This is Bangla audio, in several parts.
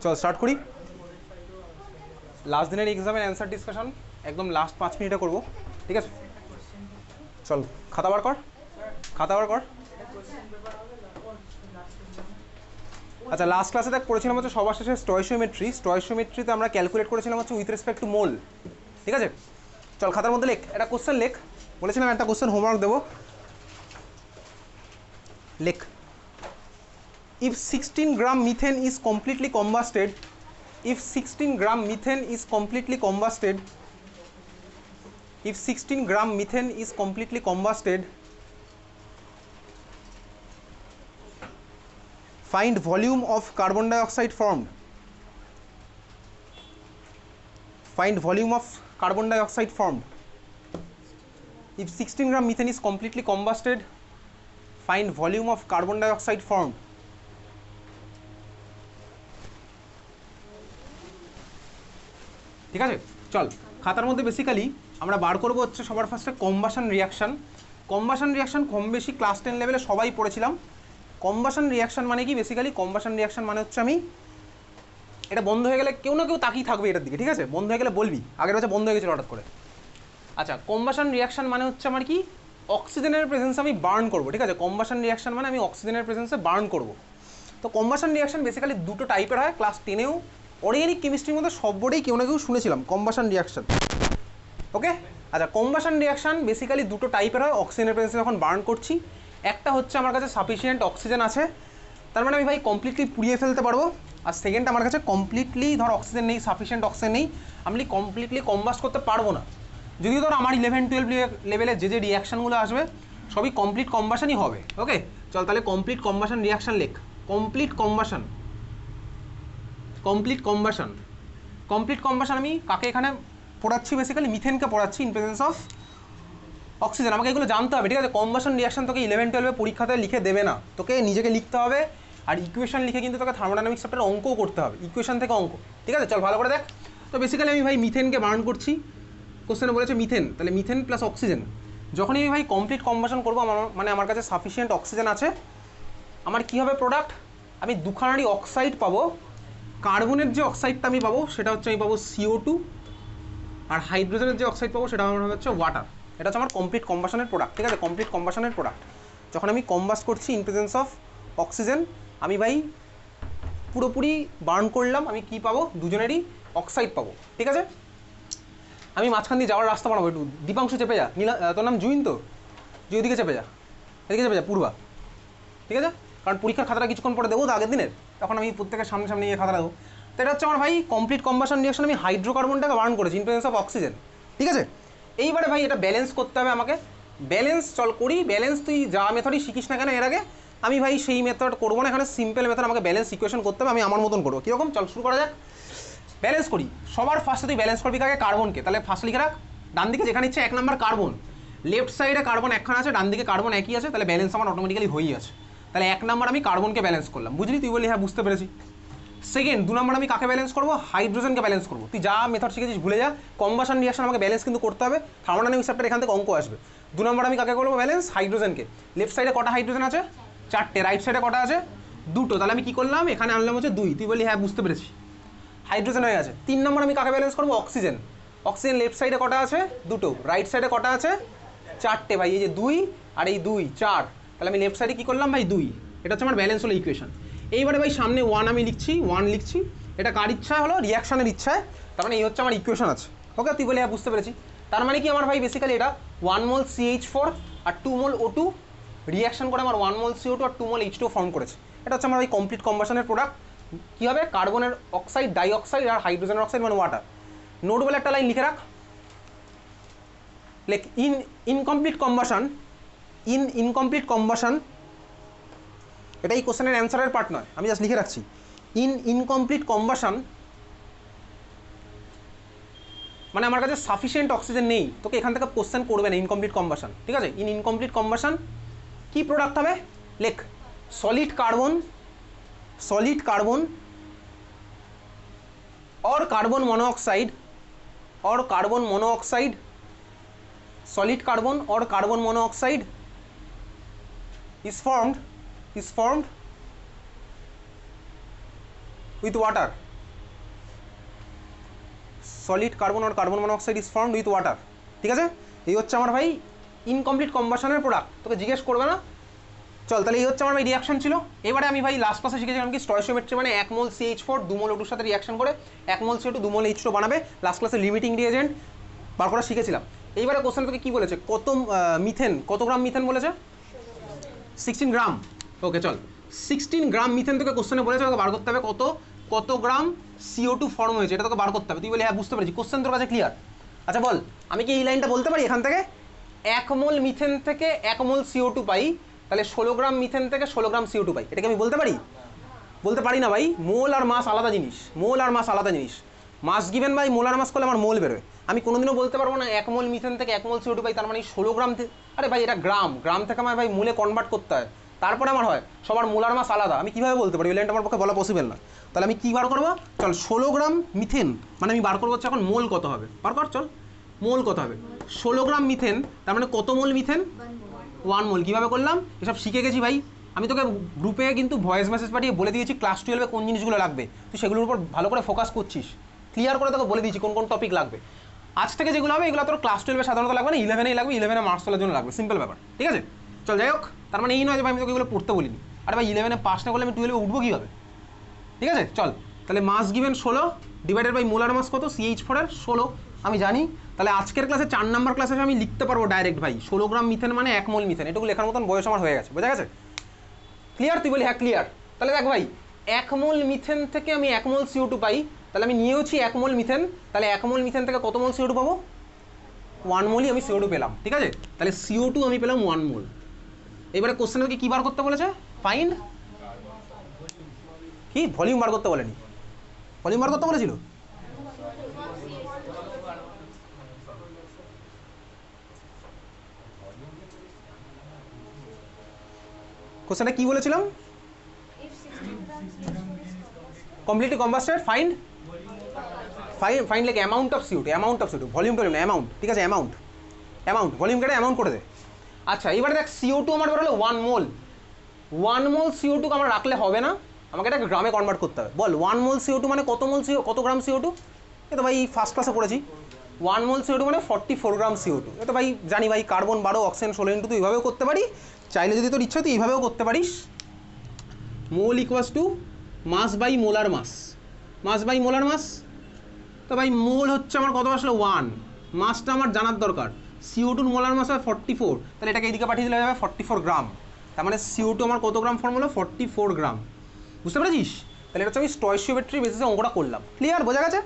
চল স্টার্ট করি। লাস্ট দিনের এক্সামের অ্যান্সার ডিসকাশন একদম লাস্ট 5 মিনিটে করবো, ঠিক আছে? চল খাতা বার কর, খাতা বার কর। আচ্ছা, লাস্ট ক্লাসে দেখ করেছিলাম হচ্ছে সবার শেষে স্টয়সিওমেট্রি। স্টয়সিওমেট্রিতে আমরা ক্যালকুলেট করেছিলাম হচ্ছে উইথ রেসপেক্ট টু মোল, ঠিক আছে? চল খাতার মধ্যে লেখ, একটা কোশ্চেন লেখ। বলেছিলাম একটা কোশ্চেন হোমওয়ার্ক দেবো, লেখ। If 16 gram methane is completely combusted, if 16 gram methane is completely combusted, if 16 gram methane is completely combusted, find volume of carbon dioxide formed. Find volume of carbon dioxide formed. If 16 gram methane is completely combusted, find volume of carbon dioxide formed. ঠিক আছে, চল খাতার মধ্যে বেসিক্যালি আমরা বার করবো হচ্ছে সবার ফার্স্টে কম্বাশন রিয়াকশান। কম্বাশন রিয়াকশান কম বেশি ক্লাস 10 লেভেলে সবাই পড়েছিলাম। কম্বাশন রিয়াকশান মানে কি? বেসিক্যালি কম্বাশন রিয়াকশান মানে হচ্ছে, আমি এটা বন্ধ হয়ে গেলে কেউ না কেউ তাকিয়ে থাকবে এটার দিকে, ঠিক আছে? বন্ধ হয়ে গেলে বলবি, আগের বছর বন্ধ হয়ে গেছিলো হঠাৎ করে। আচ্ছা, কম্বাশন রিয়াকশান মানে হচ্ছে আমার কি, অক্সিজেনের প্রেজেন্সে আমি বার্ন করবো, ঠিক আছে? কম্বাশন রিয়াকশান মানে আমি অক্সিজেনের প্রেজেন্সে বার্ন করবো। তো কম্বাশন রিয়াকশান বেসিক্যালি দুটো টাইপের হয়। ক্লাস 10এও অর্গানিক কেমিস্ট্রির মধ্যে সব বোর্ডেই কেউ না কেউ শুনেছিলাম কম্বাশন রিয়াকশান, ওকে? আচ্ছা, কম্বাশন রিয়াকশান বেসিক্যালি দুটো টাইপের হয় অক্সিজেনের প্রেজেন্সে যখন বার্ন করছি। একটা হচ্ছে আমার কাছে সাফিসিয়েন্ট অক্সিজেন আছে, তার মানে আমি ভাই কমপ্লিটলি পুড়িয়ে ফেলতে পারবো। আর সেকেন্ড, আমার কাছে কমপ্লিটলি ধর অক্সিজেন নেই, সাফিসিয়েন্ট অক্সিজেন নেই, আমি কমপ্লিটলি কম্বাস্ট করতে পারবো না। যদিও ধর আমার 11-12 লেভেলে যে যে রিয়াকশানগুলো আসবে সবই কমপ্লিট কম্বাশনই হবে, ওকে? চল তাহলে কমপ্লিট কম্বাশন রিয়াকশান লেখ। Complete combustion, complete combustion, complete combustion আমি কাকে এখানে পড়াচ্ছি? বেসিক্যালি মিথেনকে পড়াচ্ছি ইন প্রেজেন্স অফ অক্সিজেন। আমাকে এগুলো জানতে হবে, ঠিক আছে? কম্বাশন রিয়াকশন তোকে 11-12 পরীক্ষাতে লিখে দেবে না, তোকে নিজেকে লিখতে হবে। আর ইকুয়েশন লিখে কিন্তু তোকে থার্মোডাইনামিক্স চ্যাপ্টারে অঙ্কও করতে হবে, ইকুয়েশন থেকে অঙ্ক, ঠিক আছে? চল ভালো করে দেখ। তো বেসিক্যালি আমি ভাই মিথেনকে বার্ন করছি, কোশ্চেনে বলেছে মিথেন, তাহলে মিথেন প্লাস অক্সিজেন। যখনই আমি ভাই কমপ্লিট কম্বাশন করবো, আমার মানে আমার কাছে সাফিসিয়েন্ট অক্সিজেন আছে, আমার কী হবে প্রোডাক্ট? আমি দুখানারই অক্সাইড পাবো। কার্বনের যে অক্সাইডটা আমি পাবো সেটা হচ্ছে আমি পাবো CO2, আর হাইড্রোজেনের যে অক্সাইড পাবো সেটা আমার হচ্ছে ওয়াটার। এটা হচ্ছে আমার কমপ্লিট কম্বাশনের প্রোডাক্ট, ঠিক আছে? কমপ্লিট কম্বাশনের প্রোডাক্ট যখন আমি কম্বাস্ট করছি ইন প্রেজেন্স অফ অক্সিজেন, আমি ভাই পুরোপুরি বার্ন করলাম, আমি কি পাবো? দুজনেরই অক্সাইড পাবো, ঠিক আছে? আমি মাঝখান দিয়ে যাওয়ার রাস্তা বানাবো একটু। দীপাংশু চেপে যা, নীলা তোর নাম জুইন তো, যে ওইদিকে চেপে যা, এদিকে চেপে যা, পূর্বা, ঠিক আছে? কারণ পরীক্ষার খাতাটা কিছুক্ষণ পরে দেবো তো আগের দিনের, তখন আমি প্রত্যেকের সামনে সামনে গিয়ে খাতাটা দেবো। তো এটা হচ্ছে আমার ভাই কমপ্লিট কম্বাশন রিয়াকশন, আমি হাইড্রোকার্বনটাকে বার্ন করেছি ইন প্রেজেন্স অফ অক্সিজেন, ঠিক আছে? এইবারে ভাই এটা ব্যালেন্স করতে হবে আমাকে। ব্যালেন্স চল করি। ব্যালেন্স তুই যা মেথডই শিখিস না কেন এর আগে, আমি ভাই সেই মেথড করবো না, এখানে সিম্পল মেথড আমাকে ব্যালেন্স ইকুয়েশন করতে হবে, আমি আমার মতন করবো। কীরকম? চল শুরু করা যাক। ব্যালেন্স করি। সবার ফার্স্টে তুই ব্যালেন্স করবি কাকে? কার্বনকে। তাহলে ফার্স্ট লিখে রাখ, ডান দিকে যেখানে ইচ্ছে 1 নম্বর কার্বন, লেফট সাইডে কার্বন একখানা আছে, ডান দিকে কার্বন একই আছে, তাহলে ব্যালেন্স আমার অটোমেটিক্যালি হয়েই আছে। তাহলে 1 নম্বর আমি কার্বনকে ব্যালেন্স করলাম, বুঝলি? তুই বলি হ্যাঁ বুঝতে পেরেছি। সেকেন্ড, 2 নম্বর আমি কাকে ব্যালেন্স করবো? হাইড্রোজেনকে ব্যালেন্স করবো। তুই যা মেথড শিখেছিস ভুলে যা, কম্বাশন রিয়াকশন আমাকে ব্যালেন্স কিন্তু করতে হবে। থার্মোডাইনামিক্স চ্যাপ্টার এখান থেকে অঙ্ক আসবে। 2 নম্বর আমি কাকে করবো ব্যালেন্স? হাইড্রোজেনকে। লেফট সাইডে কটা হাইড্রোজেন আছে? 4টে। রাইট সাইডে কটা আছে? 2টো। তাহলে আমি কি করলাম? এখানে আনলাম হচ্ছে 2। তুই বলি হ্যাঁ বুঝতে পেরেছি, হাইড্রোজেন হয়ে গেছে। 3 নম্বর আমি কাকে ব্যালেন্স করবো? অক্সিজেন। অক্সিজেন লেফট সাইডে কটা আছে? 2টো। রাইট সাইডে কটা আছে? 4টে ভাই, এই যে 2 আর এই 2, 4। তাহলে আমি লেফট সাইডে কী করলাম ভাই? 2। এটা হচ্ছে আমার ব্যালেন্স হলো ইকুয়েশন। এইবারে ভাই সামনে 1 আমি লিখছি, 1 লিখছি। এটা কার ইচ্ছা হলো? রিয়াকশানের ইচ্ছায়। তার মানে এই হচ্ছে আমার ইকুয়েশন আছে, ওকে? তুই বলে হ্যাঁ বুঝতে পেরেছি। তার মানে কি আমার ভাই বেসিক্যালি এটা 1 মোল CH4 আর 2 মোল O2 রিয়াকশন করে আমার 1 মোল CO2 আর 2 মোল H2 ফর্ম করেছে। এটা হচ্ছে আমার ভাই কমপ্লিট কম্বাশনের প্রোডাক্ট। কী হবে? কার্বনের অক্সাইড, ডাইঅক্সাইড আর হাইড্রোজেনের অক্সাইড মানে ওয়াটার। নোট বলে একটা লাইন লিখে রাখ, like incomplete combustion, incomplete combustion, এটা এই কোশ্চেনের অ্যান্সারের পার্ট নয়, আমি জাস্ট লিখে রাখছি। ইনকমপ্লিট কম্বাশন মানে আমার কাছে সাফিসিয়েন্ট অক্সিজেন নেই, তোকে এখান থেকে কোশ্চেন করবে না ইনকমপ্লিট কম্বাশন, ঠিক আছে? ইনকমপ্লিট কম্বাশন কি প্রোডাক্ট হবে? লেখ, সলিড কার্বন, সলিড কার্বন और कार्बन मोनोऑक्साइड, और कार्बन मोनोऑक्साइड, सॉलिड कार्बन और carbon monoxide is formed with water, solid carbon আর carbon monoxide is formed with water. ঠিক আছে, এই হচ্ছে আমার ভাই ইনকমপ্লিট কম্বাশনের প্রোডাক্ট, তোকে জিজ্ঞেস করবে না। চল তাহলে এই হচ্ছে আমার ভাই রিয়াকশন ছিল। এবারে আমি ভাই লাস্ট ক্লাসে শিখেছিলাম কি স্টয়কিওমেট্রি মানে 1 মোল CH4 2 মোল O2 সাথে রিয়াকশন করে 1 মোল CO2 2 মোল H2 বানাবে। লাস্ট ক্লাসে লিমিটিং রিএজেন্ট বার করা শিখেছিলাম। এইবারে কোশ্চেন তোকে কি বলেছে, কত মিথেন, কত গ্রাম মিথেন বলেছে? 16 গ্রাম। ওকে চল, 16 গ্রাম মিথেন তোকে কোশ্চেনে বলেছে, তোকে বার করতে হবে কত গ্রাম CO2 ফর্ম হয়েছে, এটা তোকে বার করতে হবে। তুই বলে হ্যাঁ বুঝতে পেরেছি, কোশ্চেন তোর কাছে ক্লিয়ার। আচ্ছা বল, আমি কি এই লাইনটা বলতে পারি এখান থেকে 1 মোল মিথেন থেকে 1 মোল CO2 পাই, তাহলে 16 গ্রাম মিথেন থেকে 16 গ্রাম CO2 পাই, এটাকে আমি বলতে পারি? বলতে পারি না ভাই, মোল আর মাস আলাদা জিনিস, মোল আর মাস আলাদা জিনিস। মাস গিভেন বাই মোল আর মাস করলে আমার মোল বেরোয়। আমি কোনোদিনও বলতে পারবো না 1 মোল মিথেন থেকে 1 মোল CO2 পাই তার মানে 16 গ্রাম। আরে ভাই এটা গ্রাম, গ্রাম থেকে আমার ভাই মোলে কনভার্ট করতে হয়, তারপরে আমার হয়। সবার মোল আর মাস আলাদা, আমি কীভাবে বলতে পারি? এই লাইনটা আমার পক্ষে বলা পসিবল না। তাহলে আমি কী বার করবো? চল 16 গ্রাম মিথেন মানে আমি বার করবো হচ্ছে এখন মোল কত হবে, বার কর চল, মোল কত হবে? 16 গ্রাম মিথেন তার মানে কত মোল মিথেন? 1 মোল। কীভাবে করলাম এসব শিখে গেছি ভাই। আমি তোকে গ্রুপে কিন্তু ভয়েস মেসেজ পাঠিয়ে বলে দিয়েছি ক্লাস 12-এ কোন জিনিসগুলো লাগবে, তুই সেগুলোর উপর ভালো করে ফোকাস করছিস, ক্লিয়ার করে তোকে বলে দিয়েছি কোন কোন টপিক লাগবে। আজ থেকে যেগুলো হবে এগুলো তোর ক্লাস 12-এ সাধারণত লাগবে না, 11-এই লাগবে, 11-এ মার্কস তোলার জন্য লাগবে, সিম্পল ব্যাপার। ঠিক আছে চল, যাই হোক, তার মানে এই নয় যে ভাই আমি তোকে এগুলো পড়তে বলিনি। আরে ভাই 11-এ পাস না করলে আমি 12-এ উঠবো কীভাবে? ঠিক আছে চল, তাহলে mass given 16 divided by molar mass কত? CH4 এর 16 আমি জানি। তাহলে আজকের ক্লাসে 4 নম্বর ক্লাসে আমি লিখতে পারবো ডাইরেক্ট ভাই 16 গ্রাম মিথেন মানে 1 মোল মিথেন, এটুকু লেখার মতন বয়স আমার হয়ে গেছে, বোঝা গেছে? ক্লিয়ার? তুই বলি হ্যাঁ ক্লিয়ার। তাহলে দেখ ভাই 1 মোল মিথেন থেকে আমি 1 মোল CO2 পাই, তাহলে আমি নিয়েওছি 1 মোল মিথেন, তাহলে 1 মোল মিথেন থেকে কত মোল CO2 পাবো? 1 মোলই আমি CO2 পেলাম। ঠিক আছে, তাহলে CO2 আমি পেলাম 1 মোল। এবারে কোশ্চেনকে কী বার করতে বলেছে? ফাইন্ড কি ভলিউম বার করতে বলেনি, ভলিউম বার করতে বলেছিল? কোশ্চেনটা কি বলেছিলাম? Completely combusted, find like amount of CO2, amount of CO2, volume টলিউম না, অ্যামাউন্ট। ঠিক আছে, অ্যামাউন্ট ভলিউম কেটে অ্যামাউন্ট করে দে। আচ্ছা এবারে দেখ CO2 আমার বেরোলো 1 মোল। 1 মোল CO2 আমার রাখলে হবে না, আমাকে এটা গ্রামে কনভার্ট করতে হবে। বল 1 মোল CO2 মানে কত মোল, কত গ্রাম CO2? এ তো ভাই ফার্স্ট ক্লাসে পড়েছি, 1 মোল CO2 মানে 44 গ্রাম CO2। এ তো ভাই জানি ভাই, কার্বন 12 অক্সিজেন 16 ইন্টু, তুই এইভাবেও করতে পারি, চাইলে যদি তোর ইচ্ছা তুই এইভাবেও করতে পারিস। Mole equals to mass by molar mass, mass by molar mass. তো ভাই মোল হচ্ছে আমার কত আসলে 1, মাসটা আমার জানার দরকার। CO2 মোলার মাস হয় 44, তাহলে এটাকে এইদিকে পাঠিয়ে দিলে যাবে 44 গ্রাম। তার মানে CO2 আমার কত গ্রাম ফর্ম হলো? 44 গ্রাম। বুঝতে পেরেছিস? তাহলে এটা হচ্ছে আমি স্টয়কিওমেট্রি বেসিসে অঙ্কটা করলাম। ক্লিয়ার? বোঝা গেছে?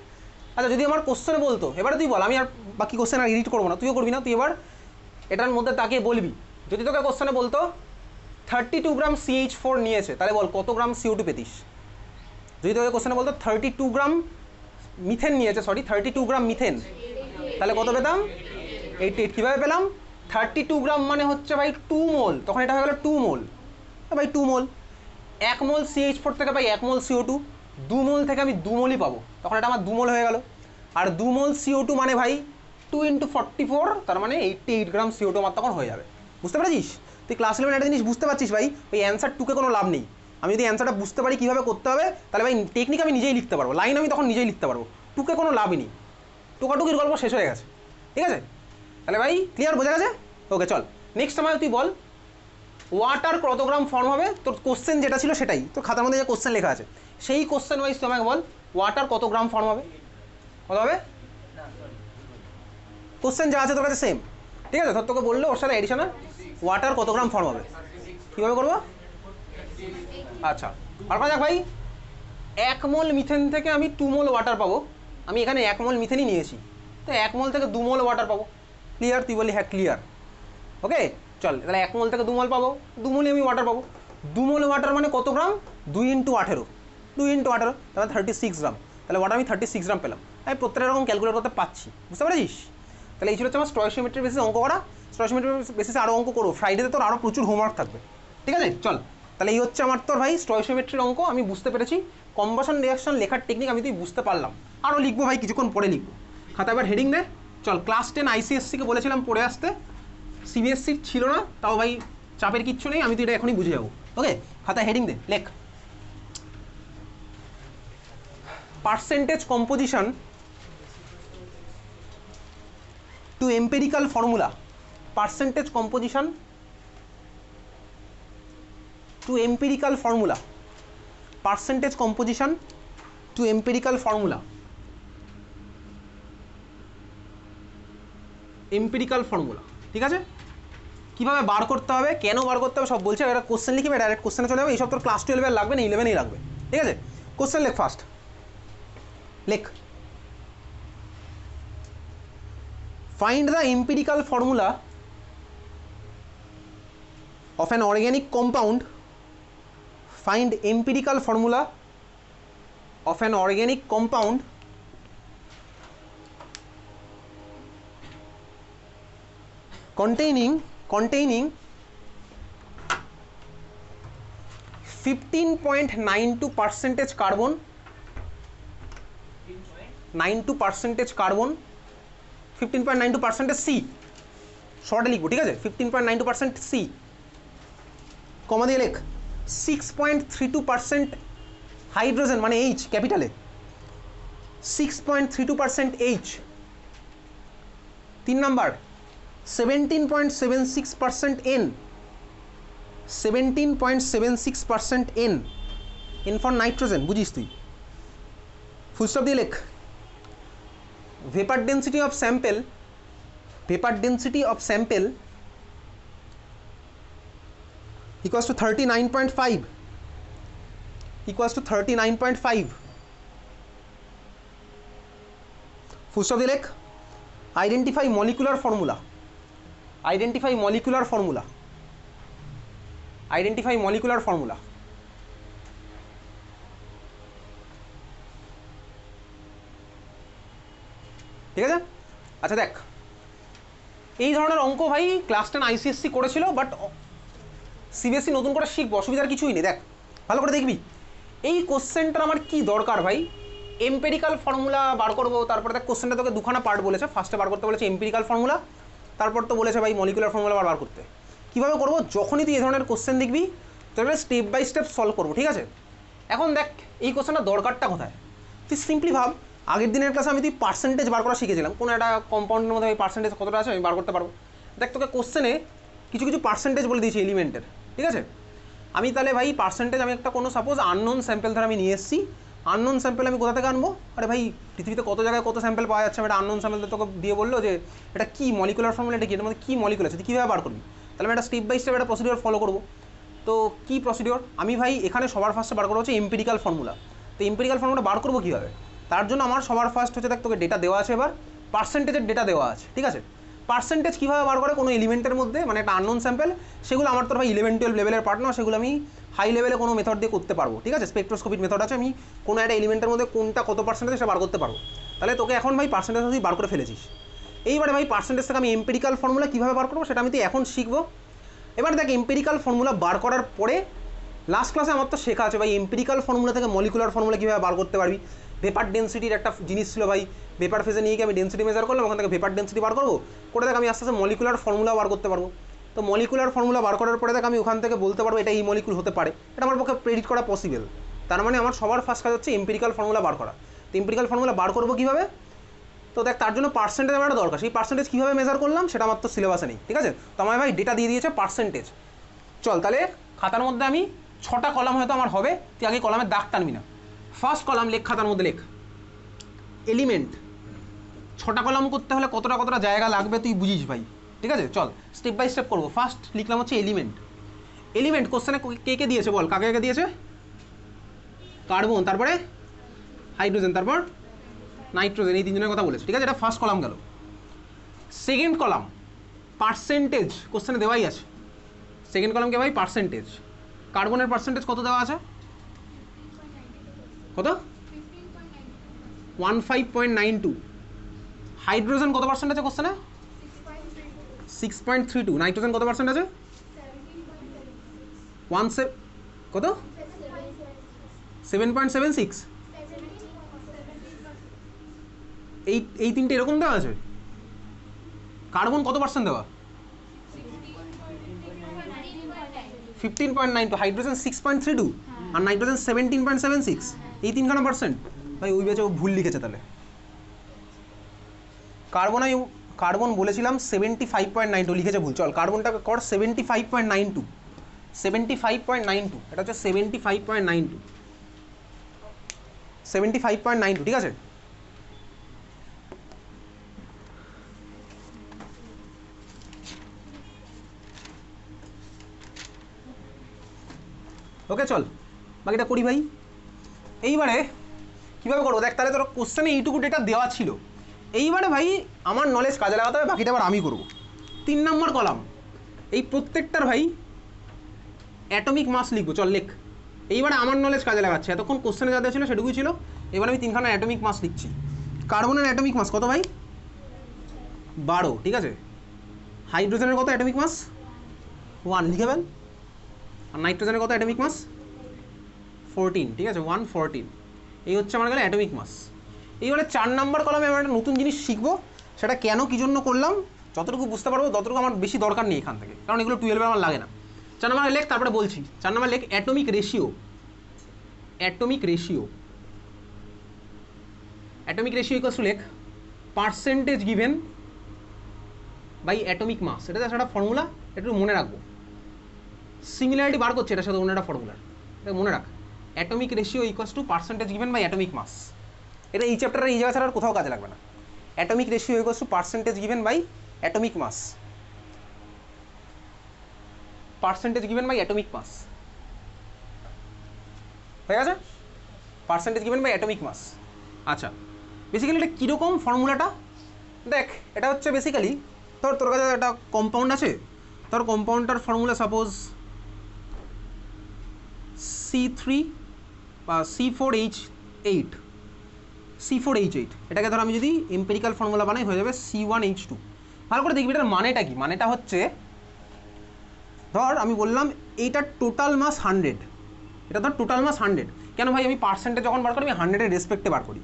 আচ্ছা যদি আমার কোশ্চেনে বলতো, এবারে তুই বল, আমি আর বাকি কোশ্চেন আর এডিট করবো না, তুইও করবি না, তুই এবার এটার মধ্যে তাকিয়ে বলবি। যদি তোকে কোশ্চেনে বলতো 32 গ্রাম CH4 নিয়েছে, তাহলে বল কত গ্রাম CO2 পেতিস? যদি তোকে কোশ্চেনে বলতো 32 গ্রাম মিথেন নিয়েছে, 32 গ্রাম মিথেন, তাহলে কত পেতাম? 88। কীভাবে পেলাম? 32 গ্রাম মানে হচ্ছে ভাই 2 মোল, তখন এটা হয়ে গেলো 2 মোল। ভাই 2 মোল, 1 মোল CH4 থেকে ভাই 1 মোল CO2, 2 মোল থেকে আমি 2 মোলই পাবো, তখন এটা আমার 2 মোল হয়ে গেল। আর 2 মোল CO2 মানে ভাই 2 × 44, তার মানে 88 গ্রাম CO2 আমার তখন হয়ে যাবে। বুঝতে পেরেছিস? তুই ক্লাস 11 একটা জিনিস বুঝতে পারছিস ভাই, ওই অ্যান্সার টুকে কোনো লাভ নেই। আমি যদি অ্যান্সারটা বুঝতে পারি কীভাবে করতে হবে, তাহলে ভাই টেকনিক আমি নিজেই লিখতে পারবো, লাইন আমি তখন নিজেই লিখতে পারবো, টুকে কোনো লাভই নেই, টুকাটুকির গল্প শেষ হয়ে গেছে। ঠিক আছে, তাহলে ভাই ক্লিয়ার? বোঝা গেছে? ওকে চল নেক্সট সময় তুই বল ওয়াটার কত গ্রাম ফর্ম হবে? তোর কোশ্চেন যেটা ছিল সেটাই, তোর খাতার মধ্যে যে কোশ্চেন লেখা আছে সেই কোশ্চেন ওয়াইজ তুই আমাকে বল ওয়াটার কত গ্রাম ফর্ম হবে? কত হবে? কোশ্চেন যা আছে তোর কাছে সেম। ঠিক আছে, ধর তোকে বললো ওর সাথে এডিশনাল ওয়াটার কত গ্রাম ফর্ম হবে, কীভাবে করবো? আচ্ছা আর দেখ ভাই 1 মোল মিথেন থেকে আমি 2 মোল ওয়াটার পাবো, আমি এখানে 1 মোল মিথেনই নিয়েছি, তো 1 মোল থেকে 2 মোল ওয়াটার পাবো। ক্লিয়ার? তুই বলি হ্যাঁ ক্লিয়ার। ওকে চল, তাহলে 1 মোল থেকে 2 মোল পাবো, 2 মোলই আমি ওয়াটার পাবো। 2 মোল ওয়াটার মানে কত গ্রাম? 2 × 18, 2 × 18 তাহলে 36 গ্রাম। তাহলে ওয়াটার আমি 36 গ্রাম পেলাম। আমি প্রত্যেকটা রকম ক্যালকুলেট করতে পারছি, বুঝতে পেরেছিস? তাহলে এই ছিল হচ্ছে আমার স্টয়কিওমেট্রি বেসিসে অঙ্ক করা। স্টয়কিওমেট্রি বেসিসে আরও অঙ্ক করবো, ফ্রাইডেতে তোর আরও প্রচুর হোমওয়ার্ক থাকবে। ঠিক আছে চল, তাহলে এই হচ্ছে আমার তোর ভাই স্টয়কিওমেট্রির অঙ্ক, আমি বুঝতে পেরেছি। কম্বাশন রিঅ্যাকশন লেখার টেকনিক আমি তুই বুঝতে পারলাম, আরও লিখবো ভাই, কিছুক্ষণ পরে লিখবো। খাতা এবার হেডিং দে। চল ক্লাস 10 ICSC-কে বলেছিলাম পড়ে আসতে, CBSC ছিল না, তাও ভাই চাপের কিচ্ছু নেই, আমি তো এটা এখনই বুঝে যাবো। ওকে খাতা হেডিং দে, লেখ percentage composition to empirical formula percentage composition to empirical formula percentage composition to empirical formula empirical formula ঠিক আছে কীভাবে বার করতে হবে কেন বার করতে হবে সব বলছে একটা কোশ্চেন লিখবে ডাইরেক্ট কোশ্চেনে চলে যাবে এইসব তোর ক্লাস 12 এর লাগবে না 11এই লাগবে ঠিক আছে কোশ্চেন লেখ ফার্স্ট লেখ find the empirical formula of an organic compound find empirical formula of an organic compound containing 15.92% carbon 92% carbon 15.92% C শর্টে লিখবো ঠিক আছে 15.92% C কমা দিয়ে লেখ 6.32% হাইড্রোজেন মানে H ক্যাপিটালে 6.32% H 3 number 17.76% N 17.76% N for nitrogen বুঝিস তুই ফুল স্টপ দিয়ে লেখ vapor density of sample equals to 39.5 full stop দিয়ে লেখ identify molecular formula ঠিক আছে আচ্ছা দেখ এই ধরনের অঙ্ক ভাই ক্লাস 10 আইসিএসসি করেছিল বাট সিবিএসসি নতুন করে শিখবো অসুবিধার কিছুই নেই দেখ ভালো করে দেখবি এই কোশ্চেনটার আমার কি দরকার ভাই এম্পেরিক্যাল ফর্মুলা বার করবো তারপরে দেখ কোশ্চেনটা তোকে দুখানা পার্ট বলেছে ফার্স্টে বার করতে বলেছে এম্পেরিক্যাল ফর্মুলা তারপর তো বলেছে ভাই মলিকুলার ফর্মুলা বার করতে কীভাবে করবো যখনই তুই এই ধরনের কোশ্চেন দেখবি তাহলে স্টেপ বাই স্টেপ সলভ করবো ঠিক আছে এখন দেখ এই কোশ্চেনটা দরকারটা কোথায় তুই সিম্পলি ভাব আগের দিনের ক্লাসে আমি তুই পার্সেন্টেজ বার করা শিখেছিলাম কোনো একটা কম্পাউন্ডের মধ্যে পার্সেন্টেজ কতটা আছে আমি বার করতে পারবো দেখ তোকে কোশ্চেনে কিছু পার্সেন্টেজ বলে দিয়েছি এলিমেন্টের ঠিক আছে আমি তাহলে ভাই পার্সেন্টেজ আমি একটা কোনো সাপোজ আননোন স্যাম্পেল ধরে আমি নিয়ে এসেছি আননোন স্যাম্পেল আমি কোথা থেকে আনবো আরে ভাই পৃথিবীতে কত জায়গায় কত স্যাম্পেল পাওয়া যাচ্ছে একটা আননোন স্যাম্পেল তোকে দিয়ে বললো যে এটা কি মলিকুলার ফর্মুলা এটা কি এর মধ্যে কী মলিকুল আছে তুই কীভাবে বার করবি তাহলে আমি একটা স্টেপ বাই স্টেপ একটা প্রসিডিওর ফলো করবো তো কী প্রসিডিওর আমি ভাই এখানে সবার ফার্স্টে বার করবো হচ্ছে এম্পিরিক্যাল ফর্মুলা তো এম্পিরিক্যাল ফর্মুলা বার করবো কীভাবে তার জন্য আমার সবার ফার্স্ট হচ্ছে দেখ তোকে ডেটা দেওয়া আছে এবার পার্সেন্টেজের ডেটা দেওয়া আছে ঠিক আছে পার্সেন্টেজ কীভাবে বার করে কোনো এলিমেন্টের মধ্যে মানে একটা আননোন স্যাম্পেল সেগুলো আমার তোর ভাই 11-12 লেভেলের পার্ট না সেগুলো আমি হাই লেভেলে কোনো মেথড দিয়ে করতে পারবো ঠিক আছে স্পেকট্রোস্কোপিক মেথড আছে আমি কোনো একটা এলিমেন্টের মধ্যে কোনটা কত পার্সেন্টেজ সেটা বার করতে পারবো তাহলে তোকে এখন ভাই পার্সেন্টেজ তুই বার করে ফেলেছিস এইবারে ভাই পার্সেন্টেজ থেকে আমি এম্পিরিক্যাল ফর্মুলা কীভাবে বার করবো সেটা আমি তুই এখন শিখবো এবার দেখ এম্পিরিক্যাল ফর্মুলা বার করার পরে লাস্ট ক্লাসে আমার তো শেখা আছে ভাই এম্পিরিক্যাল ফর্মুলা থেকে মলিকুলার ফর্মুলা কীভাবে বার করতে পারবি ভেপার ডেন্সিটির একটা জিনিস ছিল ভাই ভেপার ফেজে নিয়ে গিয়ে আমি ডেন্সিটি মেজার করলাম ওখান থেকে ভেপার ডেন্সিটি বার করবো করে দেখ আমি আস্তে আস্তে মলিকুলার ফর্মুলা বার করতে পারবো তো মলিকুলার ফর্মুলা বার করার পরে দেখ আমি ওখান থেকে বলতে পারবো এটা এই মলিকুল হতে পারে এটা আমার পক্ষে প্রেডিক্ট করা পসিবল তার মানে আমার সবার ফার্স্ট কাজ হচ্ছে এম্পিরিক্যাল ফর্মুলা বার করা তো এম্পিরিক্যাল ফর্মুলা বার করবো কীভাবে তো দেখ তার জন্য পার্সেন্টেজ আমার দরকার সেই পার্সেন্টেজ কীভাবে মেজার করলাম সেটা আমার তো সিলেবাসে নেই ঠিক আছে তো আমার ভাই ডেটা দিয়ে দিয়েছে পার্সেন্টেজ চল তাহলে খাতার মধ্যে আমি 6টা কলাম হয়তো আমার হবে তুই আগে কলামের দাগ টানবি না ফার্স্ট কলাম লেখ খাতার মধ্যে লেখ এলিমেন্ট 6টা কলাম করতে হলে কতটা জায়গা লাগবে তুই বুঝিস ভাই ঠিক আছে চল স্টেপ বাই স্টেপ করবো ফার্স্ট লিখলাম হচ্ছে এলিমেন্ট কোশ্চেনে কে দিয়েছে বল কাকে দিয়েছে কার্বন তারপরে হাইড্রোজেন তারপর নাইট্রোজেন এই তিনজনের কথা বলেছে ঠিক আছে এটা ফার্স্ট কলাম গেল সেকেন্ড কলাম পার্সেন্টেজ কোশ্চেনে দেওয়াই আছে সেকেন্ড কলামকে ভাই পার্সেন্টেজ কার্বনের পার্সেন্টেজ কত দেওয়া আছে কত 15.92 হাইড্রোজেন কত পার্সেন্ট আছে কোশ্চেনে 6.32 নাইট্রোজেন কত পার্সেন্ট আছে 17 কত 7.76 এই তিনটে এরকম দেওয়া আছে কার্বন কত পার্সেন্ট দেওয়া 15.92 হাইড্রোজেন 6.32 আর নাইট্রোজেন 17.76 এই তিনখানা পার্সেন্ট ভাই ওই বেচে ও ভুল লিখেছে তাহলে কার্বন আমি কার্বন বলেছিলাম 75.92 লিখেছে ভুল, চল কার্বনটাকে কর 75.92, 75.92, এটা হচ্ছে 75.92, 75.92, ঠিক আছে। ওকে চল বাকিটা করি ভাই। এইবারে কীভাবে করবো দেখ, তাহলে তোর কোশ্চেনে এইটুকু ডেটা দেওয়া ছিল, এইবারে ভাই আমার নলেজ কাজে লাগাতে হবে, বাকিটা আবার আমি করবো। 3 নম্বর কলাম, এই প্রত্যেকটার ভাই অ্যাটমিক মাস লিখবো, চল লেখ। এইবারে আমার নলেজ কাজে লাগাচ্ছে, এতক্ষণ কোশ্চেনে যা দেওয়া ছিল সেটুকুই ছিল, এবার আমি 3খানা অ্যাটমিক মাস লিখছি। কার্বনের অ্যাটমিক মাস কত ভাই? 12, ঠিক আছে। হাইড্রোজেনের কত অ্যাটমিক মাস? 1 লিখে ফেল। আর নাইট্রোজেনের কত অ্যাটমিক মাস? 14, ঠিক আছে, 114। এই হচ্ছে আমার গেলে অ্যাটমিক মাস। এইবারে 4 নম্বর কলামে আমরা একটা নতুন জিনিস শিখবো, সেটা কেন কী জন্য করলাম যতটুকু বুঝতে পারবো ততটুকু আমার বেশি দরকার নেই এখান থেকে, কারণ এগুলো 12 আমার লাগে না। 4 নম্বরে লেখ, তারপরে বলছি। 4 নম্বর লেখ atomic ratio, atomic ratio, atomic ratio equals to লেখ percentage given by atomic mass. এটা একটা ফর্মুলা, একটু মনে রাখবো। সিমিলারিটি বার করছে এটার সাথে অন্য একটা ফর্মুলার, এটা মনে রাখ। Atomic ratio equals to percentage given by atomic mass. এটা এই চ্যাপ্টারে এই জায়গা ছাড়া আর কোথাও কাজে লাগবে না। Atomic ratio equals to percentage given by atomic mass, percentage given by atomic mass, হয়ে গেছে? Percentage given by atomic mass. আচ্ছা, বেসিক্যালি এটা কীরকম ফর্মুলাটা দেখ, এটা হচ্ছে বেসিক্যালি তোর কাছে একটা কম্পাউন্ড আছে, তোর কম্পাউন্ডটার ফর্মুলা সাপোজ C3 বা C4H8, C4H8, এটাকে ধর আমি যদি এম্পিরিক্যাল ফর্মুলা বানাই হয়ে যাবে C1H2। ভালো করে দেখবি এটার মানেটা কি। মানেটা হচ্ছে ধর আমি বললাম এইটার টোটাল মাস 100, এটা ধর টোটাল মাস 100। কেন ভাই আমি পার্সেন্টেজ যখন বার করি আমি 100-এর রেসপেক্টে বার করি।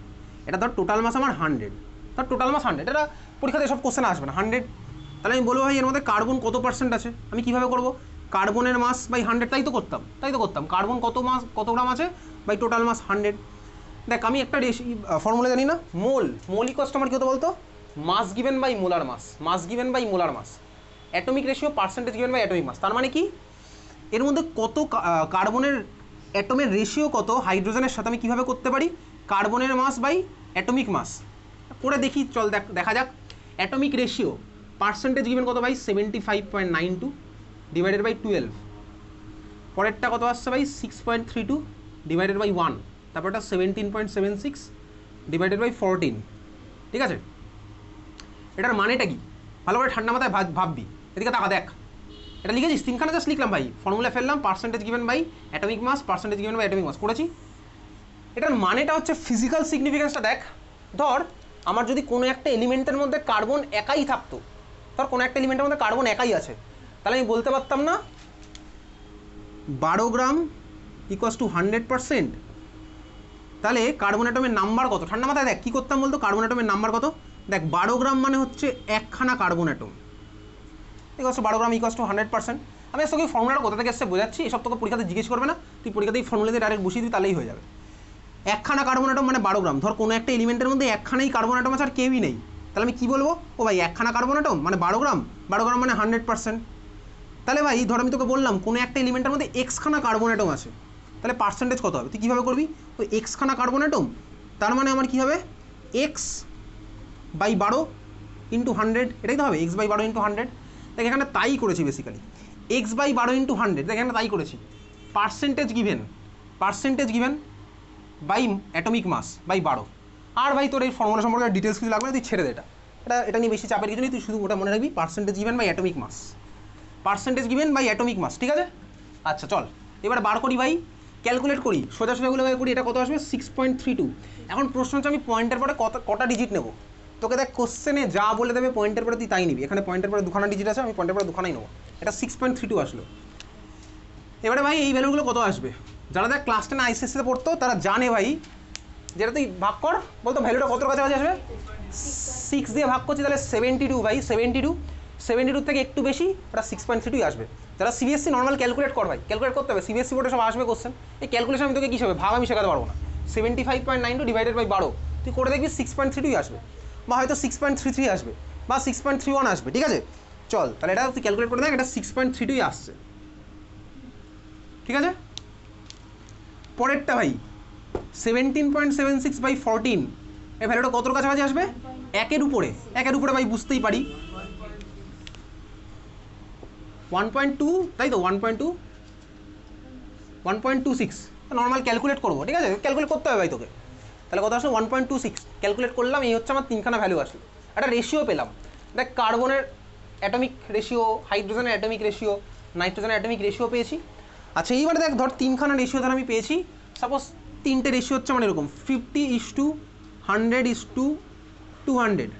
এটা ধর টোটাল মাস আমার 100, ধর টোটাল মাস 100, এটা পরীক্ষাতে সব কোশ্চেন আসবে না 100। তাহলে আমি বলবো ভাই এর মধ্যে কার্বন কত পার্সেন্ট আছে। আমি কীভাবে করবো? কার্বনের মাস বাই 100, তাই তো করতাম। কার্বন কত গ্রাম আছে বাই টোটাল মাস 100। দেখ আমি একটা ফর্মুলা জানি না, মোল ইকুয়ালস টু আমার কী হতো বলতো? Mass given by molar mass, mass given by molar mass. Atomic ratio percentage given by atomic mass. তার মানে কি এর মধ্যে কত কার্বনের অ্যাটমের রেশিও কত হাইড্রোজেনের সাথে আমি কীভাবে করতে পারি? কার্বনের মাস বাই অ্যাটমিক মাস করে দেখি, চল দেখা যাক। অ্যাটমিক রেশিও পার্সেন্টেজ গিভেন কত ভাই? 75.92 ডিভাইডেড বাই 12। পরেরটা কত আসছে ভাই? 6.32 ডিভাইডেড বাই 1। তারপরটা 17.76 ডিভাইডেড বাই 14, ঠিক আছে। এটার মানেটা কি ভালো করে ঠান্ডা মাথায় ভাববি। এদিকে টাকা দেখ, এটা লিখেছিস 3খানা জাস্ট লিখলাম ভাই, ফর্মুলা ফেললাম, percentage given by atomic mass, percentage given by atomic mass করেছি। এটার মানেটা হচ্ছে ফিজিক্যাল সিগনিফিকেন্সটা দেখ। ধর আমার যদি কোনো একটা এলিমেন্টের মধ্যে কার্বন একাই থাকতো, ধর কোনো একটা এলিমেন্টের মধ্যে কার্বন একাই আছে, তাহলে আমি বলতে পারতাম না 12 গ্রাম ইকুয়ালস টু 100%। তাহলে কার্বন অ্যাটমের নাম্বার কত? ঠান্ডা মাথায় দেখ কী করতাম বলতো, কার্বন অ্যাটমের নাম্বার কত? দেখ 12 গ্রাম মানে হচ্ছে একখানা carbon atom, equals to 12 gram equals to 100%। আমি তোকে ফর্মুলাটা কোথা থেকে এসছে বোঝাচ্ছি, এসব তোকে পরীক্ষাতে জিজ্ঞেস করবে না, তুই পরীক্ষাতেই ফর্মুলাতে ডাইরেক্ট বসিয়ে দিবি, তাহলেই হয়ে যাবে। একখানা কার্বন অ্যাটম মানে 12 গ্রাম। ধর কোনো একটা এলিমেন্টের মধ্যে একখানাই কার্বন অ্যাটম আছে আর কেউই নেই, তাহলে আমি কী বলবো? ও ভাই একখানা কার্বন অ্যাটম মানে 12 গ্রাম, 12 গ্রাম মানে 100%। তাহলে ভাই ধর আমি তোকে বললাম কোনো একটা এলিমেন্টের মধ্যে এক্সখানা কার্বন অ্যাটম আছে, তাহলে পার্সেন্টেজ কত হবে? তুই কীভাবে করবি? ওই এক্সখানা কার্বন অ্যাটম, তার মানে আমার কী হবে? এক্স বাই 12 ইন্টু 100, এটাই তো হবে, এক্স বাই 12 ইন্টু 100। দেখ এখানে তাই করেছি বেসিক্যালি, এক্স বাই 12 ইন্টু 100, দেখ এখানে তাই করেছি। Percentage given by atomic mass by 12। আর ভাই তোর এই ফর্মুলা সম্পর্কে ডিটেলস কিছু লাগবে না, তুই ছেড়ে দে। এটা নিয়ে বেশি চাপের কিছু নেই, তুই শুধু ওটা মনে রাখবি, percentage given by atomic mass, percentage given by atomic mass, ঠিক আছে। আচ্ছা চল এবার বার করি ভাই, ক্যালকুলেট করি, সোজাগুলো করি। এটা কত আসবে? 6.32। এখন প্রশ্ন হচ্ছে আমি পয়েন্টের পরে কটা ডিজিট নেবো। তোকে দেখ কোশ্চেনে যা বলে দেবে পয়েন্টের পরে তুই তাই নিবি। এখানে পয়েন্টের পরে 2খানা ডিজিট আছে, আমি পয়েন্টের পরে 2খানাই নেবো। এটা 6.32 আসলো। এবারে ভাই এই ভ্যালুগুলো কত আসবে? যারা দেখ ক্লাস 10 আইসিএসসিতে পড়তো তারা জানে ভাই, যেটা তুই ভাগ কর বলতো ভ্যালুটা কত কাছাকাছি আসবে? 6 দিয়ে ভাগ করছি তাহলে 72 ভাই, 72 থেকে একটু বেশি, ওটা 6.32 আসবে। যারা সিবিএসসি নর্মাল ক্যালকুলেট কর ভাই, ক্যালকুলেট করতে হবে, সিবিএসসি বোর্ডে সব আসবে কোশ্চেন। এই ক্যালকুলেশন আমি তোকে কী হবে ভাগ আমি শেখাতে পারবো না। 75.92 ডিভাইডেড বাই 12 তুই করে দেখবি 6.32 আসবে, বা হয়তো 6.33 আসবে। বা 6.31 আসবে, ঠিক আছে। চল তাহলে এটা তুই ক্যালকুলেট করে দেখ, এটা 6.32 আসছে, ঠিক আছে। পরেরটা ভাই 17.76/14, এই ভ্যালুটা কতর কাছাকাছি আসবে? একের উপরে, একের উপরে ভাই বুঝতেই পারি 1.2, তাই তো 1.2 1.26 নর্মাল ক্যালকুলেট করবো, ঠিক আছে, ক্যালকুলেট করতে হবে ভাই তোকে। তাহলে কত আসলো? 1.26 ক্যালকুলেট করলাম, এই হচ্ছে আমার তিনখানা ভ্যালু আসলো, একটা রেশিও পেলাম। দেখ কার্বনের অ্যাটমিক রেশিও, হাইড্রোজেনের অ্যাটমিক রেশিও, নাইট্রোজেনের অ্যাটমিক রেশিও পেয়েছি। আচ্ছা এইবারে দেখ ধর তিনখানা রেশিও ধর আমি পেয়েছি, সাপোজ তিনটে রেশিও হচ্ছে আমার এরকম 50:100:200।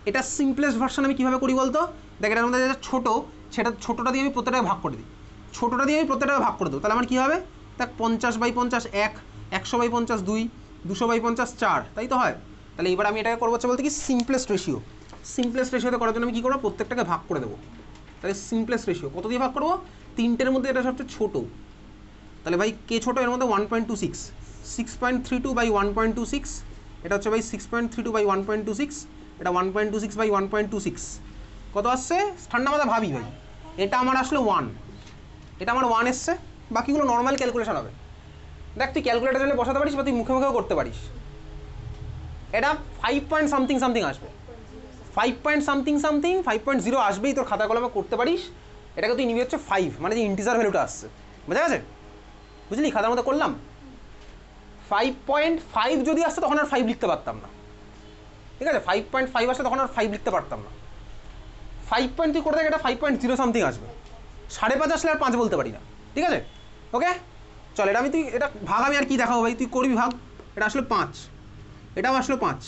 এটা সিম্পলেস্ট ভার্সন আমি কীভাবে করি বলতো? দেখ এটার মধ্যে যেটা ছোটো, সেটা ছোটোটা দিয়ে আমি প্রত্যেকটাকে ভাগ করে দিই, ছোটোটা দিয়ে আমি প্রত্যেকটাকে ভাগ করে দেবো, তাহলে আমার কী হবে? দেখ 50/50 1, 100/50 2, 200/50 4, তাই তো হয়। তাহলে এবার আমি এটাকে করবো হচ্ছে বলতে কি সিম্পলেস্ট রেশিও, সিম্পলেস্ট রেশিওতে করার জন্য আমি কী করবো? প্রত্যেকটাকে ভাগ করে দেবো। তাহলে সিম্পলেস্ট রেশিও কত দিয়ে ভাগ করবো? তিনটের মধ্যে এটা সবচেয়ে ছোটো, তাহলে ভাই কে ছোটো? এর মধ্যে 1.26, 6.32/1.26, এটা হচ্ছে ভাই 6.32/1.26, এটা 1.26/1.26, কত আসছে? ঠান্ডা মাথা ভাবি ভাই, এটা আমার আসলে 1, এটা আমার 1 এসছে, বাকিগুলো নর্মাল ক্যালকুলেশন হবে। দেখ তুই ক্যালকুলেটার জন্য বসাতে পারিস বা তুই মুখে মুখেও করতে পারিস। এটা 5.something আসবে, 5.something 5.0 আসবেই, তোর খাতা কলমে করতে পারিস। এটাকে তুই নিবি হচ্ছে 5, মানে যে ইন্টিজার ভ্যালুটা আসছে, বোঝা গেছে? বুঝলি, খাতার মধ্যে করলাম 5.5 যদি আসতো তখন আর 5 লিখতে পারতাম না, ঠিক আছে। 5.5 আসলে তখন আর 5 লিখতে পারতাম না। 5 তুই করে দেখ, এটা 5.0 আসবে, 5.5 আসলে আর 5 বলতে পারি না, ঠিক আছে। ওকে চল, এটা আমি তুই এটা ভাগ আমি আর কি দেখাবো ভাই, তুই করবি ভাগ। এটা আসলে 5, এটাও আসলে 5,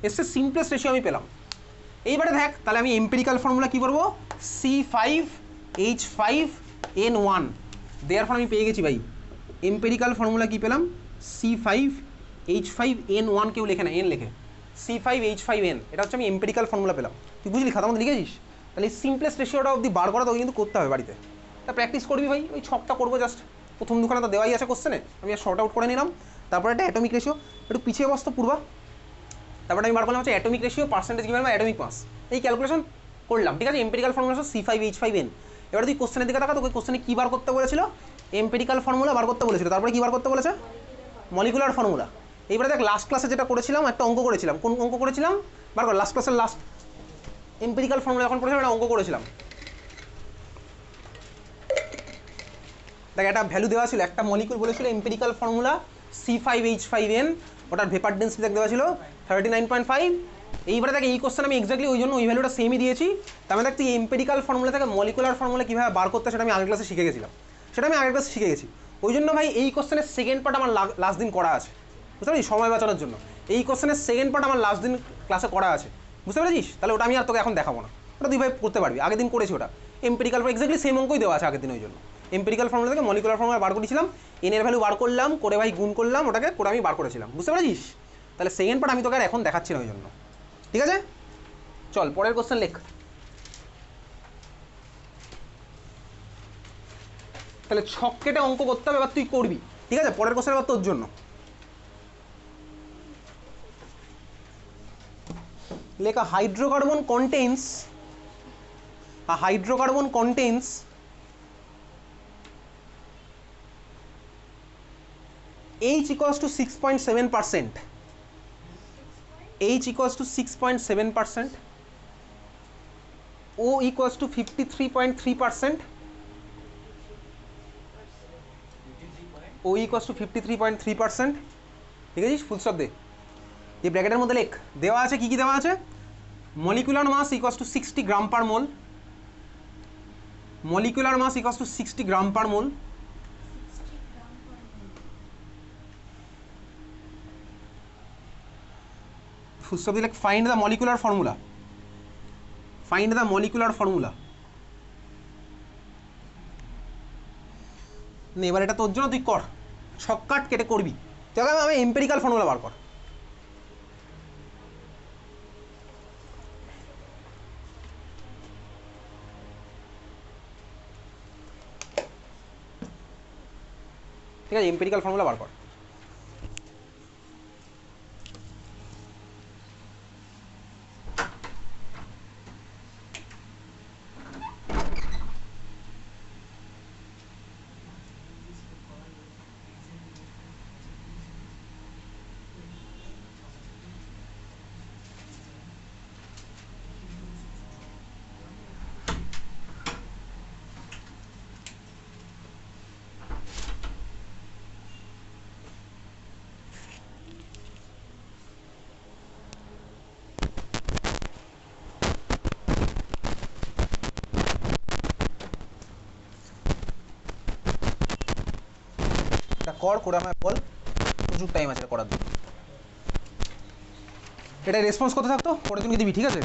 এসে সিম্পলেস্ট রেশিও আমি পেলাম। এইবারে দেখ তাহলে আমি এম্পিরিক্যাল ফর্মুলা কী করবো? C5H5N1, দেওয়ার ফলে আমি পেয়ে গেছি ভাই। এম্পিরিক্যাল ফর্মুলা কী পেলাম? C5H5N1, কেউ লেখে না, এন লেখে, C5H5N, এটা হচ্ছে আমি এম্পিরিক্যাল ফর্মুলা পেলাম। তুই বুঝলি, খাতার মধ্যে লিখেছিস? তাহলে এই সিম্পলেস্ট রেশিওটা অবধি বার করা তোকে কিন্তু করতে হবে বাড়িতে, তা প্র্যাকটিস করবি ভাই। ওই ছকটা করবো জাস্ট, প্রথম দুখানা তো দেওয়াই আছে কোশ্চেনে, আমি আর শর্ট আউট করে নিলাম। তারপরে একটা অ্যাটমিক রেশিও, একটু পিছিয়ে বসতো পূর্বা, তারপরে আমি বার করলাম হচ্ছে অ্যাটমিক রেশিও, পার্সেন্টেজ গিভেন বা অ্যাটমিক মাস, এই ক্যালকুলেশন করলাম, ঠিক আছে। এম্পিরিক্যাল ফর্মুলা হচ্ছে C5H5N। এবার তুই কোশ্চেনের দিকে তাকা, তোকে কোশ্চেনে কী বার করতে বলেছিল? এম্পিরিক্যাল ফর্মুলা বার করতে বলেছিল, তারপরে কী বার করতে বলেছে? Molecular formula. এইবারে দেখ লাস্ট ক্লাসে যেটা করেছিলাম, একটা অঙ্ক করেছিলাম, কোন অঙ্ক করেছিলাম বার কর, লাস্ট ক্লাসের লাস্ট এম্পিরিক্যাল ফর্মুলা যখন করেছিলাম একটা অঙ্ক করেছিলাম। দেখ একটা ভ্যালু দেওয়া ছিল, একটা মলিকুল বলেছিল এম্পিরিক্যাল ফর্মুলা C5H5N, ওটার ভেপার ডেন্সিটি দেওয়া ছিল 39.5। এইবারে দেখ এই কোশ্চেন আমি এক্স্যাক্টলি ওই জন্য ওই ভ্যালুটা সেমই দিয়েছি। তার মানে দেখ তুই এম্পিরিক্যাল ফর্মুলা থেকে মলিকুলার ফর্মুলা কীভাবে বার করতে, সেটা আমি আগের ক্লাসে শিখে গেছিলাম, সেটা আমি আগের ক্লাসে শিখে গেছি। ওই জন্য ভাই এই কোশ্চেনের সেকেন্ড পার্ট আমার লাস্ট দিন করা আছে, বুঝতে পারছিস, সময় বাঁচানোর জন্য। এই কোশ্চেনের সেকেন্ড পার্ট আমার লাস্ট দিন ক্লাসে করা আছে, বুঝতে পেরেছিস? তাহলে ওটা আমি আর তোকে এখন দেখাবো না, ওটা তুই ভাই করতে পারবি, আগের দিন করেছি ওটা। এম্পিরিক্যাল এক্স্যাক্টলি সেম অঙ্কই দেওয়া আছে আগের দিন, ওই জন্য এম্পিরিক্যাল ফর্মুলা থেকে মলিকুলার ফর্মুলা বার করেছিলাম, এন এর ভ্যালু বার করলাম, করে ভাই গুণ করলাম, ওটাকে করে আমি বার করেছিলাম, বুঝতে পেরেছিস? তাহলে সেকেন্ড পার্ট আমি তোকে আর এখন দেখাচ্ছি না ওই জন্য, ঠিক আছে। চল পরের কোশ্চেন লেখ। তাহলে ছক কেটে অঙ্ক করতে হবে, এবার তুই করবি, ঠিক আছে। পরের কোশ্চেন এবার তোর জন্য লেখা, hydrocarbon contains H equals to 6.7%, H equals to 6.7%, O equals to 53.3%, O equals to 53.3%, ঠিক আছে। ফুল স্টপ দে, এই ব্র্যাকেটের মধ্যে লেখ, দেওয়া আছে কি কি দেওয়া আছে? Molecular mass equals to 60 gram per mole, molecular mass equals to 60 gram per mole, full stop দিলে find the molecular formula, find the molecular formula. এবার এটা তোর জন্য তুই কর, শর্টকাট কেটে করবি, তবে আমি এম্পিরিক্যাল ফর্মুলা বার কর। ঠিক আছে, এম্পিরিক্যাল ফর্মুলা বার কর। কর, করে আমায় বল, প্রচুর টাইম আছে করার জন্য। এটা রেসপন্স করতে থাকতো, পরের জনকে দিবি, ঠিক আছে?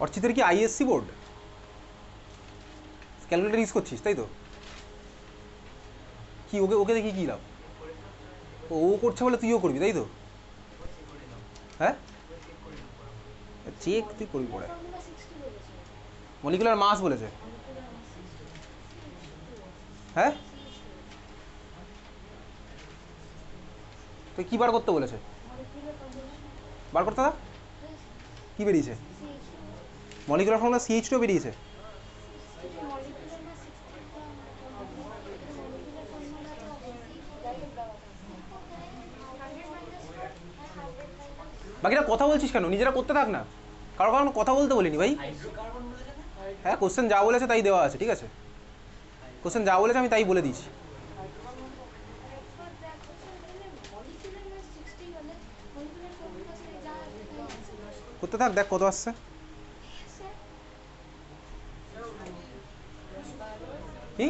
অর্চিতের কি আইএসসি বোর্ড? ক্যালকুলেটার ইউজ করছিস তাই তো? কি ওকে ওকে দেখি কী লাভ? ও করছে বলে তুইও করবি তাই তো? হ্যাঁ, চেক তুই করবি পরে। মলিকুলার মাস বলেছে। হ্যাঁ, তুই কী বার করতে বলেছে? বার করতে দাও। কী বেরিয়েছে? মলিকুলার ফর্মুলা CH2 বেরিয়েছে। বাকিটা কথা বলছিস কেন? নিজেরা করতে থাক না, কারো কারণ কথা বলতে বলিনি ভাই। হ্যাঁ, কোশ্চেন যা বলেছে তাই দেওয়া আছে, ঠিক আছে? কোশ্চেন যা বলেছে আমি তাই বলে দিয়েছি। করতে থাক, দেখ কত আসছে। কি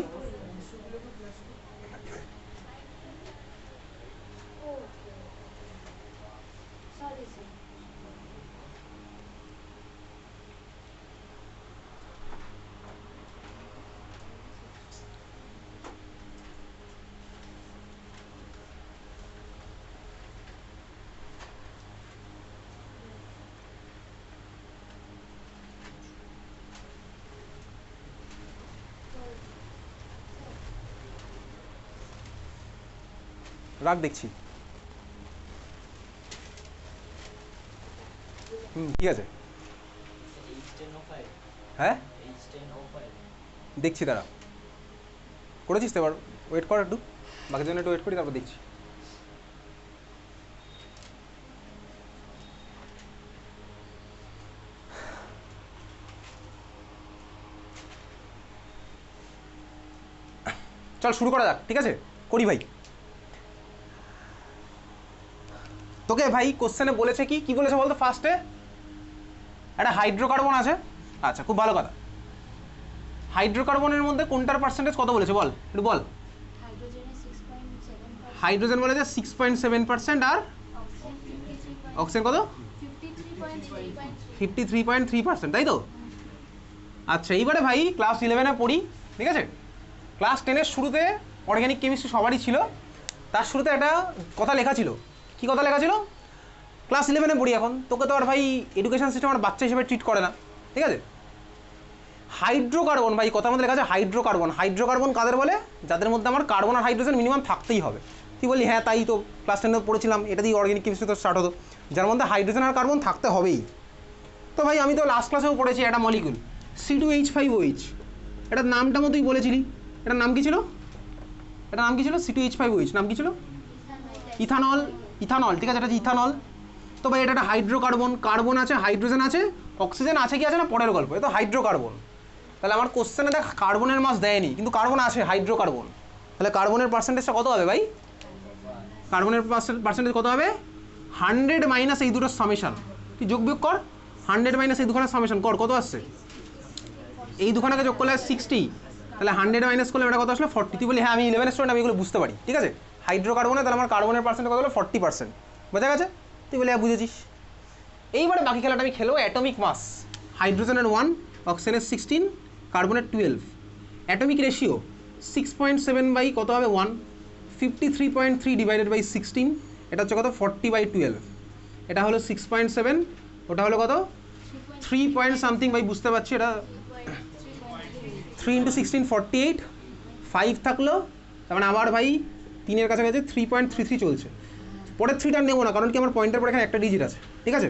রাগ দেখছি। ঠিক আছে। হ্যাঁ দেখছি, দাঁড়া। করেছিস তো? এবার ওয়েট কর একটু, বাকি জন্য একটু ওয়েট করি, তারপর দেখছি। চল শুরু করা যাক, ঠিক আছে? করি ভাই। তোকে ভাই কোশ্চেনে বলেছে কি কি বলেছে বলতো? ফার্স্টে একটা হাইড্রোকার্বন আছে। আচ্ছা, খুব ভালো কথা। হাইড্রোকার্বনের মধ্যে কোনটার পার্সেন্টেজ কত বলেছে বল, একটু বল। হাইড্রোজেন বলেছে 6.7%, আর অক্সিজেন কত? 53.3%, তাই তো? আচ্ছা, এইবারে ভাই ক্লাস 11-এ পড়ি, ঠিক আছে? ক্লাস 10-এর শুরুতে অর্গানিক কেমিস্ট্রি সবারই ছিল, তার শুরুতে একটা কথা লেখা ছিল। কি কথা লেখা ছিল? ক্লাস 11-এ পড়ি এখন, তোকে তো আর ভাই এডুকেশন সিস্টেম আর বাচ্চা হিসেবে ট্রিট করে না, ঠিক আছে? হাইড্রোকার্বন ভাই কথার মধ্যে লেখা আছে হাইড্রোকার্বন। হাইড্রোকার্বন কাদের বলে? যাদের মধ্যে আমার কার্বন আর হাইড্রোজেন মিনিমাম থাকতেই হবে। তুই বললি হ্যাঁ তাই তো, ক্লাস 10-এ পড়েছিলাম, এটা দিয়ে অর্গানিক কেমিস্ট্রি তো স্টার্ট হতো, যার মধ্যে হাইড্রোজেন আর কার্বন থাকতে হবেই। তো ভাই আমি তো লাস্ট ক্লাসেও পড়েছি একটা মলিকুল C2H5OH, এটার নামটা মতো তুই বলেছিলি, এটার নাম কি ছিল? এটার নাম কি ছিল? C2H5OH, নাম কি ছিল? ইথানল। ইথানল, ঠিক আছে, এটা হচ্ছে ইথানল। তো ভাই এটা একটা হাইড্রোকার্বন, কার্বন আছে, হাইড্রোজেন আছে, অক্সিজেন আছে কি আছে না পরের গল্প, এটা তো হাইড্রোকার্বন। তাহলে আমার কোশ্চেনে দেখ কার্বনের মাস দেয়নি, কিন্তু কার্বন আছে, হাইড্রোকার্বন। তাহলে কার্বনের পার্সেন্টেজটা কত হবে ভাই? কার্বনের পার্সেন্টেজ কত হবে? 100 মাইনাস এই দুটোর সামেশন। তুই যোগ বিয়োগ কর, 100 মাইনাস এই দুখানের সামেশন কর, কত আসছে? এই দুখানাকে যোগ করলে 60, তাহলে 100 মাইনাস করলে এটা কত আসলে 40। তুই বলি হ্যাঁ আমি 11 স্টুডেন্ট, আমি এগুলো বুঝতে পারি, ঠিক আছে? হাইড্রোকার্বনে তাহলে আমার কার্বনের পার্সেন্ট কত হলো? 40%, বোঝা গেছে? তুই বলে হ্যাঁ বুঝেছিস। এইবারে বাকি খেলাটা আমি খেলবো অ্যাটমিক মাস। হাইড্রোজেনের 1, অক্সিজেনের 16, কার্বনের 12। অ্যাটমিক রেশিও 6.7 বাই কত হবে? 1। 53.3 ডিভাইডেড বাই 16, এটা হচ্ছে কত? 40/12। এটা হলো 6.7, ওটা হলো কত? 3 পয়েন্ট সামথিং ভাই, বুঝতে পারছি। এটা 3 × 16 48, 5 থাকলো, তার মানে আবার ভাই 3-এর কাছাকাছি 3.33 চলছে। পরের 3টা নেবো না, কারণ কি আমার পয়েন্টের পর এখানে একটা ডিজিট আছে, ঠিক আছে?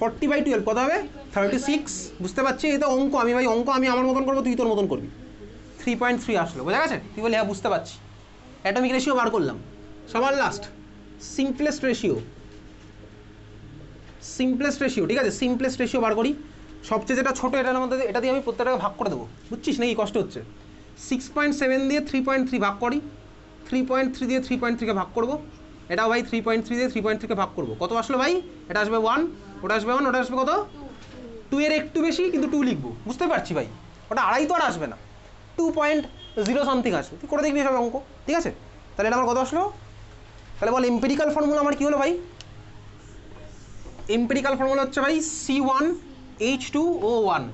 40/12 কত হবে? 36, বুঝতে পারছি। এই তো অঙ্ক, আমি ভাই অঙ্ক আমি আমার মতন করবো, তুই তোর মতন করবি। 3.3 আসলো, বোঝা গেছে? তুই বলি হ্যাঁ বুঝতে পারছি। অ্যাটমিক রেশিও বার করলাম। সবার last simplest ratio, simplest ratio, ঠিক আছে? সিম্পলেস্ট রেশিও বার করি। সবচেয়ে যেটা ছোটো এটার মধ্যে এটা দিয়ে আমি প্রত্যেকটাকে ভাগ করে দেবো, বুঝছিস নাকি কষ্ট হচ্ছে? 6.7 দিয়ে 3.3 ভাগ করি, 3.3 দিয়ে 3.3কে ভাগ করবো, এটাও ভাই 3.3 দিয়ে 3.3কে ভাগ করবো, কত আসলো ভাই? এটা আসবে 1, ওটা আসবে 1, ওটা আসবে কত? 2 এর একটু বেশি, কিন্তু 2 লিখবো, বুঝতে পারছি ভাই? ওটা আড়াই তো আর আসবে না, 2.0 সামথিং আসবে, তুই করে দেখবি সব অঙ্ক, ঠিক আছে? তাহলে এটা আমার কত আসলো? তাহলে বল এম্পিরিক্যাল ফর্মুলা আমার কী হলো ভাই? এম্পিরিক্যাল ফর্মুলা হচ্ছে ভাই C1H2O1,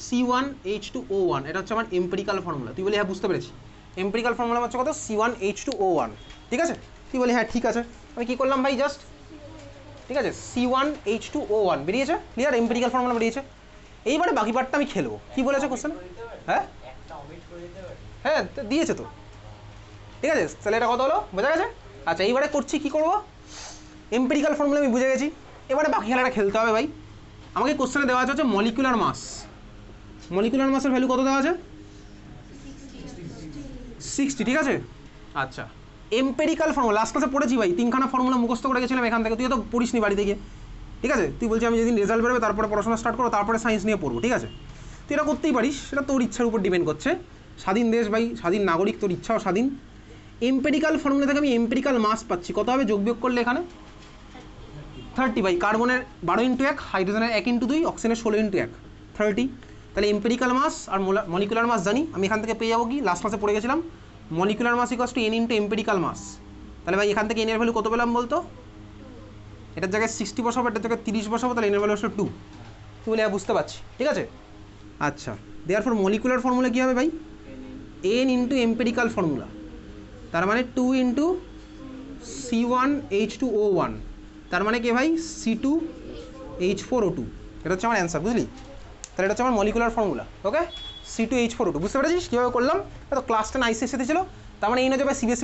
C1H2O1, এটা হচ্ছে আমার এম্পিরিক্যাল ফর্মুলা। তুই বলি হ্যাঁ বুঝতে পেরেছি, এম্পিরিক্যাল ফর্মুলা হচ্ছে কত? C1H2O1, ঠিক আছে? তুই বলি হ্যাঁ ঠিক আছে, আমি কী করলাম ভাই জাস্ট, ঠিক আছে, C1H2O1 বেরিয়েছে, ক্লিয়ার? এম্পিরিক্যাল ফর্মুলা বেরিয়েছে। এইবারে বাকি পার্টটা আমি খেলবো, কী বলেছে কোশ্চেন? হ্যাঁ হ্যাঁ দিয়েছে তো, ঠিক আছে? তাহলে এটা কত হলো, বোঝা গেছে? আচ্ছা এইবারে করছি, কী করবো? এম্পিরিক্যাল ফর্মুলা আমি বুঝে গেছি, এবারে বাকি খেলাটা খেলতে হবে ভাই। আমাকে কোশ্চেনে দেওয়া আছে হচ্ছে মলিকুলার মাস, মলিকুলার মাসের ভ্যালু কত দেওয়া আছে? 60, ঠিক আছে? আচ্ছা এম্পিরিক্যাল ফর্মুলা লাস্ট ক্লাসে পড়েছি ভাই, 3খানা ফর্মুলা মুখস্থ করে গেছিলাম এখান থেকে, তুই তো পড়িসনি বাড়িতে গিয়ে, ঠিক আছে? তুই বলছি আমি যেদিন রেজাল্ট বেরোবে তারপরে পড়াশোনা স্টার্ট করো, তারপরে সায়েন্স নিয়ে পড়বো, ঠিক আছে? তুই এটা করতেই পারিস, সেটা তোর ইচ্ছার উপর ডিপেন্ড করছে, স্বাধীন দেশ ভাই, স্বাধীন নাগরিক, তোর ইচ্ছাও স্বাধীন। এম্পিরিক্যাল ফর্মুলা থেকে আমি এম্পিরিক্যাল মাস পাচ্ছি, কত হবে যোগ বিয়োগ করলে এখানে? 30 ভাই, কার্বনের 12 × 1, হাইড্রোজেনের 1 × 2, অক্সিজেনের 16 × 1, 30। তাহলে এম্পিরিক্যাল মাস আর মলিকুলার মাস জানি আমি, এখান থেকে পেয়ে যাবো কি, লাস্ট ক্লাসে পড়ে গেছিলাম, molecular mass equals to n × empirical mass. তাহলে ভাই এখান থেকে n এর ভ্যালু কত পেলাম বলতো? এটার জায়গায় 60 বসাবো, এটার জায়গায় 30 বসাবো, তাহলে n এর ভ্যালু আসলে 2। তুই বলে বুঝতে পারছি, ঠিক আছে? আচ্ছা দেয়ারফর মলিকুলার ফর্মুলা কী হবে ভাই? n × এম্পিরিক্যাল ফর্মুলা, তার মানে 2 × C1H2O1, তার মানে কি ভাই? C2H4O2, এটা হচ্ছে আমার অ্যান্সার, বুঝলি? তাহলে এটা হচ্ছে আমার মলিকুলার ফর্মুলা, ওকে? C2H4O2, বুঝতে পেরেছিস কীভাবে করলাম? তো ক্লাস 10 ICSE ছিল, তার মানে এই না যে ভাই CBSE